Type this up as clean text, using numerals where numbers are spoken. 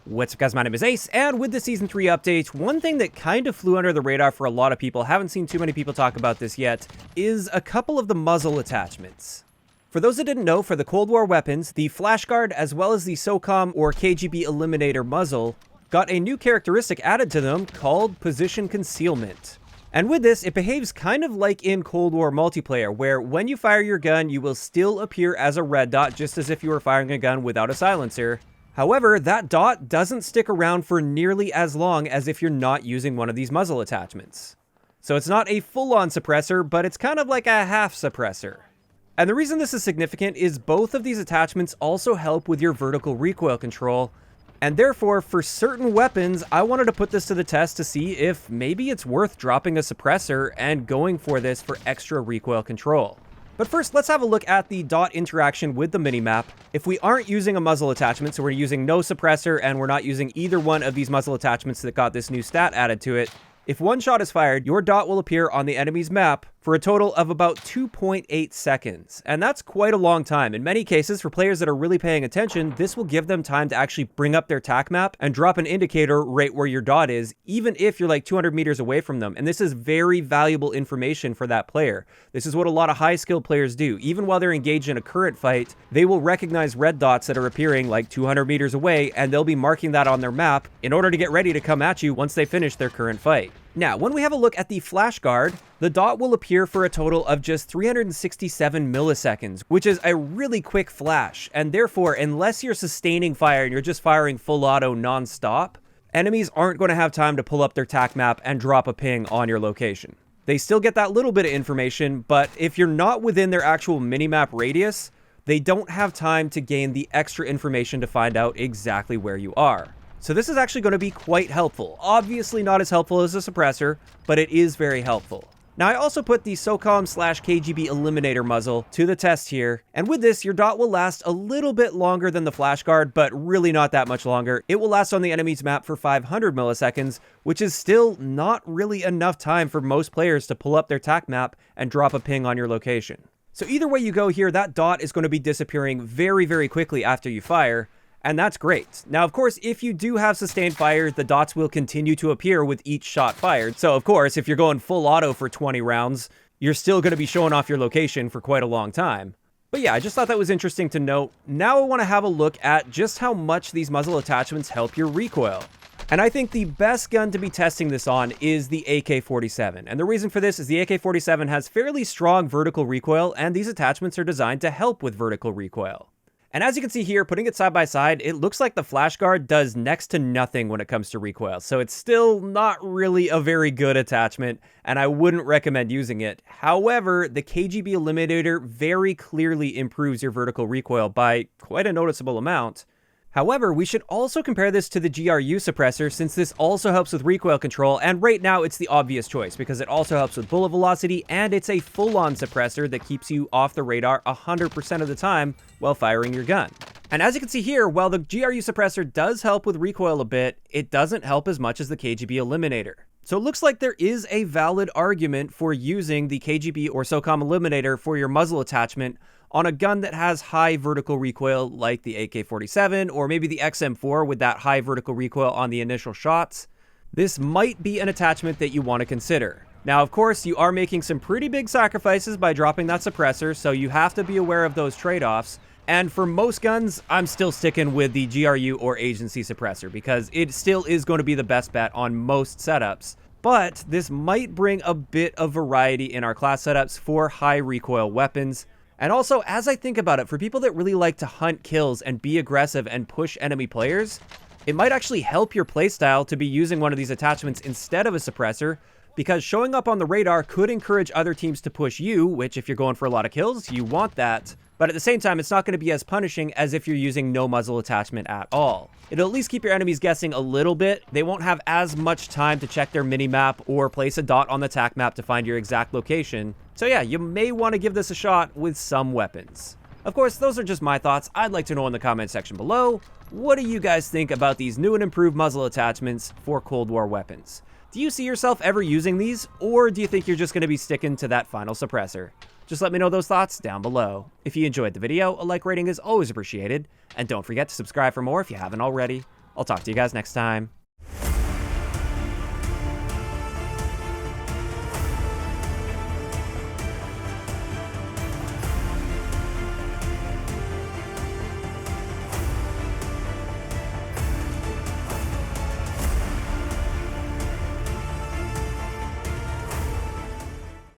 What's up guys, my name is Ace, and with the Season 3 update, one thing that kind of flew under the radar for a lot of people, haven't seen too many people talk about this yet, is a couple of the muzzle attachments. For those that didn't know, for the Cold War weapons, the Flashguard as well as the SOCOM or KGB Eliminator muzzle got a new characteristic added to them called Position Concealment. And with this, it behaves kind of like in Cold War multiplayer, where when you fire your gun, you will still appear as a red dot, just as if you were firing a gun without a silencer. However, that dot doesn't stick around for nearly as long as if you're not using one of these muzzle attachments. So it's not a full-on suppressor, but it's kind of like a half suppressor. And the reason this is significant is both of these attachments also help with your vertical recoil control, and therefore, for certain weapons, I wanted to put this to the test to see if maybe it's worth dropping a suppressor and going for this for extra recoil control. But first, let's have a look at the dot interaction with the minimap. If we aren't using a muzzle attachment, so we're using no suppressor and we're not using either one of these muzzle attachments that got this new stat added to it, if one shot is fired, your dot will appear on the enemy's map for a total of about 2.8 seconds. And that's quite a long time. In many cases, for players that are really paying attention, this will give them time to actually bring up their tac map and drop an indicator right where your dot is, even if you're like 200 meters away from them. And this is very valuable information for that player. This is what a lot of high-skilled players do. Even while they're engaged in a current fight, they will recognize red dots that are appearing like 200 meters away, and they'll be marking that on their map in order to get ready to come at you once they finish their current fight. Now, when we have a look at the Flashguard, the dot will appear for a total of just 367 milliseconds, which is a really quick flash, and therefore, unless you're sustaining fire and you're just firing full auto non-stop, enemies aren't going to have time to pull up their tac map and drop a ping on your location. They still get that little bit of information, but if you're not within their actual minimap radius, they don't have time to gain the extra information to find out exactly where you are. So this is actually going to be quite helpful. Obviously not as helpful as a suppressor, but it is very helpful. Now I also put the SOCOM/KGB Eliminator muzzle to the test here, and with this your dot will last a little bit longer than the Flashguard, but really not that much longer. It will last on the enemy's map for 500 milliseconds, which is still not really enough time for most players to pull up their tac map and drop a ping on your location. So either way you go here, that dot is going to be disappearing very, very quickly after you fire, and that's great. Now, of course, if you do have sustained fire, the dots will continue to appear with each shot fired. So, of course, if you're going full auto for 20 rounds, you're still going to be showing off your location for quite a long time. But yeah, I just thought that was interesting to note. Now I want to have a look at just how much these muzzle attachments help your recoil. And I think the best gun to be testing this on is the AK-47. And the reason for this is the AK-47 has fairly strong vertical recoil, and these attachments are designed to help with vertical recoil. And as you can see here, putting it side by side, it looks like the Flashguard does next to nothing when it comes to recoil. So it's still not really a very good attachment, and I wouldn't recommend using it. However, the KGB Eliminator very clearly improves your vertical recoil by quite a noticeable amount. However, we should also compare this to the GRU suppressor, since this also helps with recoil control, and right now it's the obvious choice because it also helps with bullet velocity, and it's a full-on suppressor that keeps you off the radar 100% of the time while firing your gun. And as you can see here, while the GRU suppressor does help with recoil a bit, it doesn't help as much as the KGB Eliminator. So it looks like there is a valid argument for using the KGB or SOCOM Eliminator for your muzzle attachment on a gun that has high vertical recoil like the AK-47 or maybe the XM4 with that high vertical recoil on the initial shots. This might be an attachment that you want to consider. Now, of course, you are making some pretty big sacrifices by dropping that suppressor, so you have to be aware of those trade-offs. And for most guns, I'm still sticking with the GRU or agency suppressor because it still is going to be the best bet on most setups. But this might bring a bit of variety in our class setups for high recoil weapons. And also, as I think about it, for people that really like to hunt kills and be aggressive and push enemy players, it might actually help your playstyle to be using one of these attachments instead of a suppressor, because showing up on the radar could encourage other teams to push you, which if you're going for a lot of kills, you want that. But at the same time, it's not going to be as punishing as if you're using no muzzle attachment at all. It'll at least keep your enemies guessing a little bit. They won't have as much time to check their minimap or place a dot on the tac map to find your exact location. So yeah, you may want to give this a shot with some weapons. Of course, those are just my thoughts. I'd like to know in the comment section below, what do you guys think about these new and improved muzzle attachments for Cold War weapons? Do you see yourself ever using these, or do you think you're just going to be sticking to that final suppressor? Just let me know those thoughts down below. If you enjoyed the video, a like rating is always appreciated, and don't forget to subscribe for more if you haven't already. I'll talk to you guys next time.